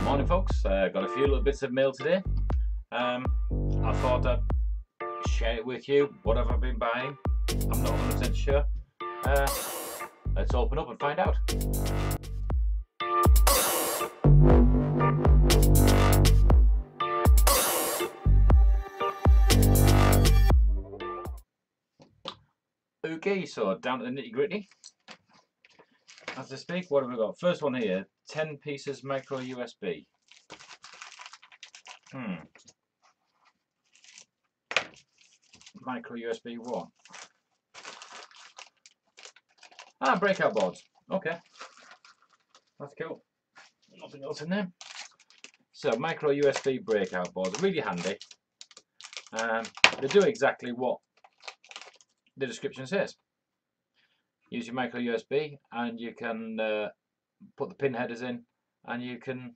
Morning folks, got a few little bits of mail today. I thought I'd share it with you, whatever I've been buying. I'm not 100% sure. Let's open up and find out. Okay, so down to the nitty gritty. As I speak, what have we got? First one here, 10 pieces micro USB. Micro USB what? Breakout boards. Okay, that's cool. Nothing else in there. So micro USB breakout boards, really handy. They do exactly what the description says. Use your micro USB and you can put the pin headers in and you can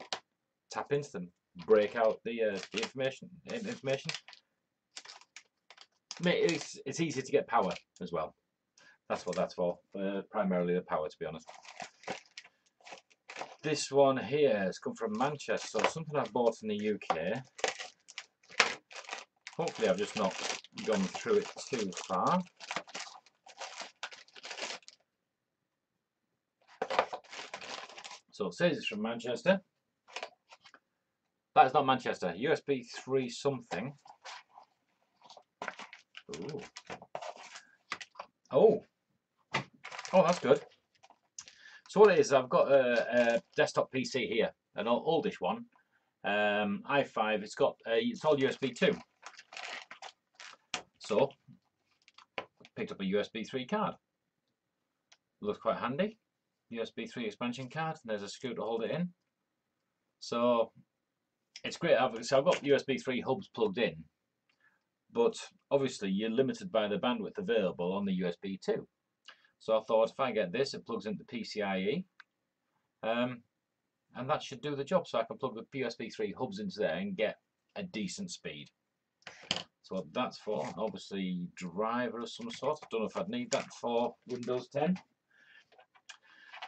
tap into them, break out the information. It's easy to get power as well. That's what that's for, primarily the power, to be honest. This one here has come from Manchester, so something I've bought in the UK. Hopefully I've just not gone through it too far. So it says it's from Manchester. That is not Manchester. USB 3 something. Ooh. Oh, that's good. So what it is, I've got a desktop PC here, an oldish one, i5. It's all USB 2. So picked up a USB 3 card. Looks quite handy. USB 3 expansion card. There's a screw to hold it in. So it's great. So I've got USB 3 hubs plugged in, but obviously you're limited by the bandwidth available on the USB 2. So I thought if I get this, it plugs into PCIe, and that should do the job. So I can plug the USB 3 hubs into there and get a decent speed. So what that's for, obviously driver of some sort. I don't know if I'd need that for Windows 10.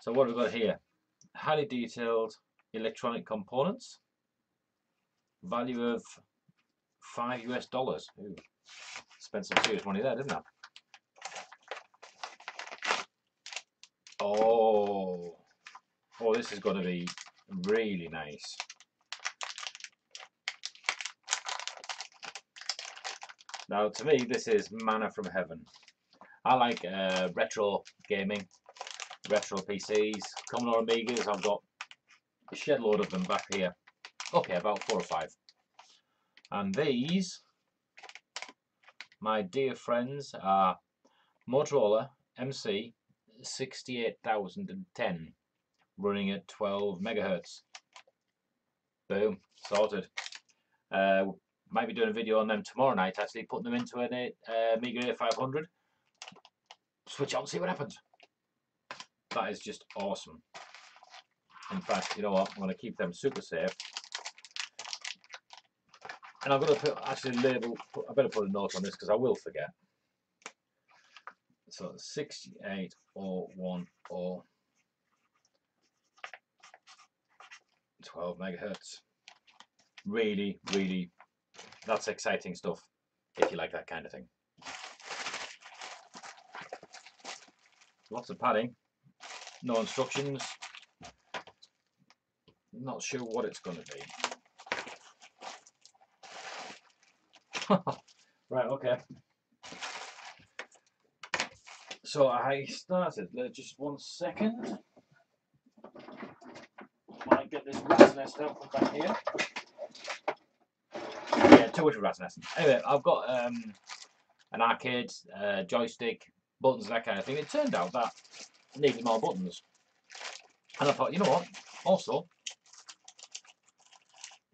So what have we got here? Highly detailed electronic components. Value of $5 US. Ooh, spent some serious money there, didn't I? Oh, this is going to be really nice. Now, to me, this is manna from heaven. I like retro gaming, retro PCs, Commodore Amigas. I've got a shed load of them back here. Okay, about 4 or 5. And these, my dear friends, are Motorola MC 68010, running at 12 megahertz. Boom, sorted. Might be doing a video on them tomorrow night, actually putting them into an Amiga A500. Switch on, see what happens. That is just awesome. In fact, you know what? I'm going to keep them super safe. And I'm going to I better put a note on this because I will forget. So 68010, 12 megahertz. Really, really, that's exciting stuff if you like that kind of thing. Lots of padding, no instructions. Not sure what it's going to be. Right, okay. So I started, just 1 second. Might get this rat's nest out from back here. Yeah, too much of a rat's nest. Anyway, I've got an arcade, joystick, buttons, that kind of thing. It turned out that it needed more buttons. And I thought, you know what? Also,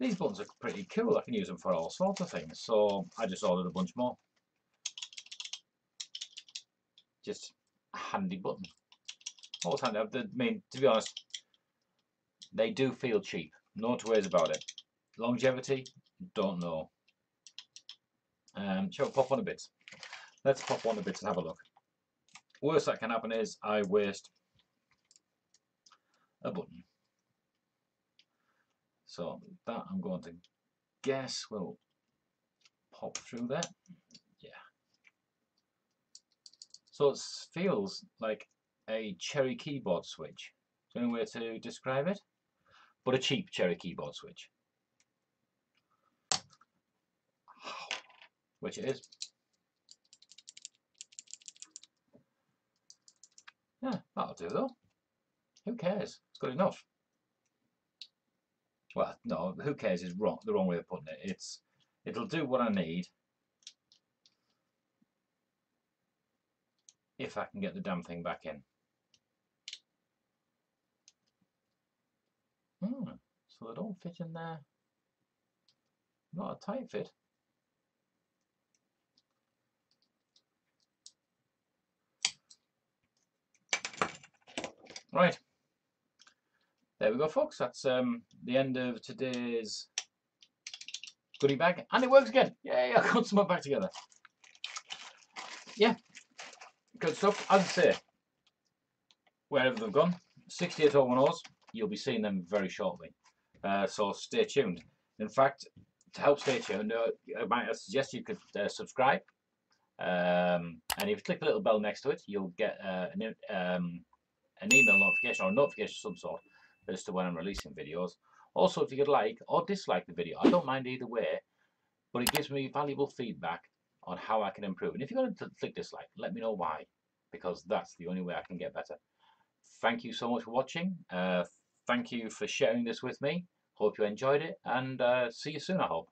these buttons are pretty cool. I can use them for all sorts of things. So I just ordered a bunch more. Just a handy button. Always handy. I mean, to be honest, they do feel cheap. No two ways about it. Longevity, don't know. Shall we pop one a bit? Let's pop one a bit and have a look. Worst that can happen is I waste a button. So that I'm going to guess will pop through there. Yeah. So it feels like a Cherry keyboard switch. Is there any way to describe it? But a cheap Cherry keyboard switch. Which it is. Yeah, that'll do though. Who cares? It's good enough. Well, no, who cares is wrong. The wrong way of putting it. It'll do what I need if I can get the damn thing back in. So they don't fit in there. Not a tight fit. Right. There we go, folks. That's the end of today's goodie bag. And it works again. Yay, I got some back together. Yeah. Good stuff. As I say, wherever they've gone, 6801Os, you'll be seeing them very shortly. So stay tuned. In fact, to help stay tuned, I might suggest you could subscribe. And if you click the little bell next to it, you'll get an email notification or a notification of some sort as to when I'm releasing videos. Also, if you could like or dislike the video, I don't mind either way, but it gives me valuable feedback on how I can improve. And if you're going to click dislike, let me know why, because that's the only way I can get better. Thank you so much for watching. Thank you for sharing this with me. Hope you enjoyed it, and see you soon, I hope.